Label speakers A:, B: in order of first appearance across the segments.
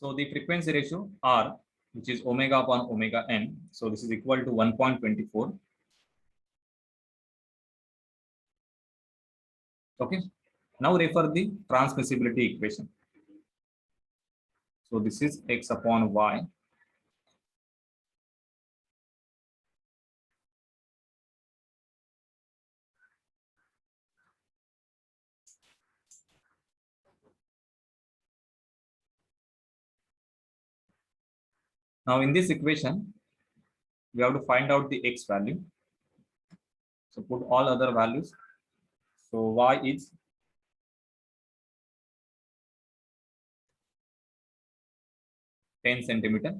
A: So the frequency ratio R, which is omega upon omega n. So this is equal to 1.24. Okay. Now refer the transmissibility equation. So this is x upon y. Now in this equation, we have to find out the x value. So put all other values. So y is 10 centimeter.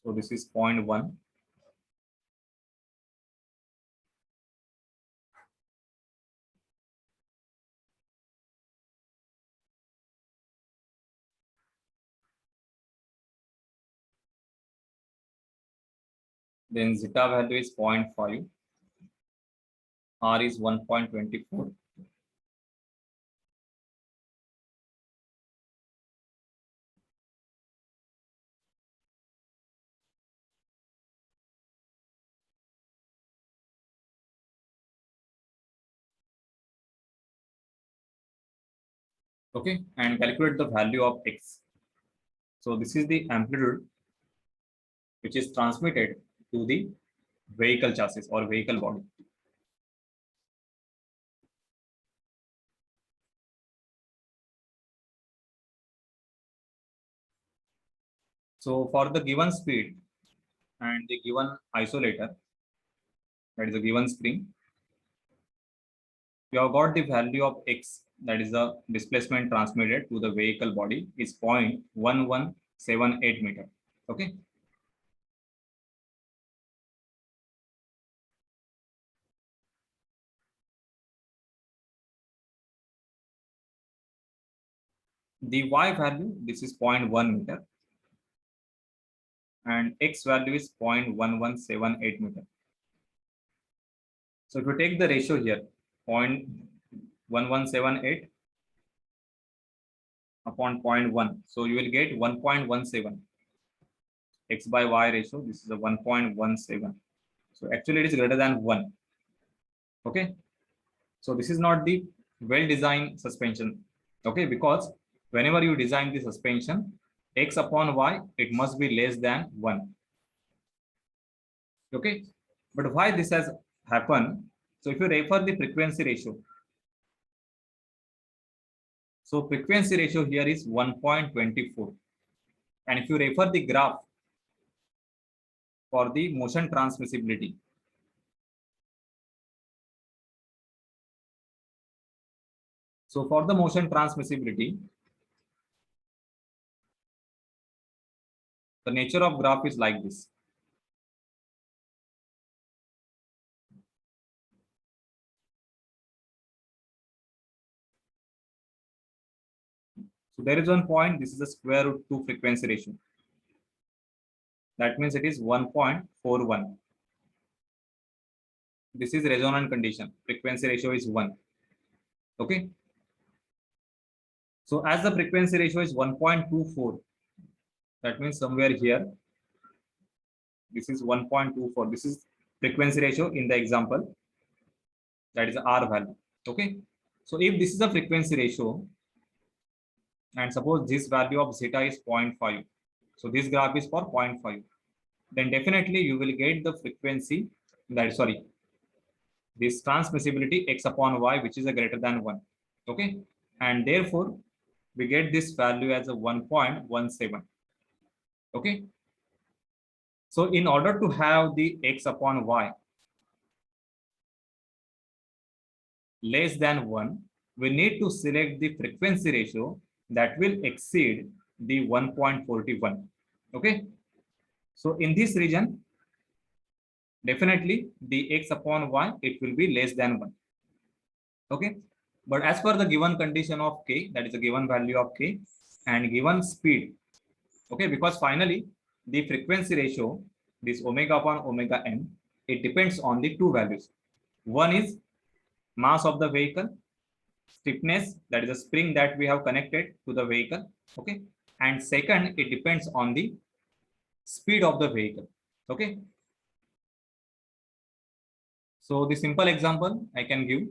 A: So this is 0.1. Then zeta value is 0.5. R is 1.24. Okay, and calculate the value of x. So this is the amplitude which is transmitted to the vehicle chassis or vehicle body. So for the given speed and the given isolator, that is a given spring, you have got the value of x, that is the displacement transmitted to the vehicle body, is 0.1178 meter. Okay. The y value, this is 0.1 meter, and x value is 0.1178 meter. So if you take the ratio here, 0.1178 upon 0.1, so you will get 1.17. X by y ratio, this is a 1.17. So actually it is greater than 1. Okay. So this is not the well-designed suspension. Okay, because whenever you design the suspension, x upon y, it must be less than 1. Okay, but why this has happened? So if you refer the frequency ratio, so frequency ratio here is 1.24. And if you refer the graph for the motion transmissibility, so for the motion transmissibility, the nature of graph is like this. So there is one point, this is the square root 2 frequency ratio. That means it is 1.41. This is resonant condition. Frequency ratio is 1. Okay. So as the frequency ratio is 1.24, that means somewhere here, this is 1.24. This is frequency ratio in the example. That is R value. Okay. So if this is a frequency ratio, and suppose this value of zeta is 0.5. So this graph is for 0.5. Then definitely you will get the frequency, that is, sorry, this transmissibility x upon y, which is a greater than 1. Okay. And therefore, we get this value as a 1.17. Okay. So in order to have the x upon y less than 1, we need to select the frequency ratio that will exceed the 1.41. Okay. So in this region, definitely the x upon y, it will be less than 1. Okay. But as per the given condition of k, that is a given value of k, and given speed, okay, because finally the frequency ratio, this omega upon omega n, it depends on the two values. One is mass of the vehicle, stiffness, that is a spring that we have connected to the vehicle. Okay. And second, it depends on the speed of the vehicle. Okay. So the simple example I can give,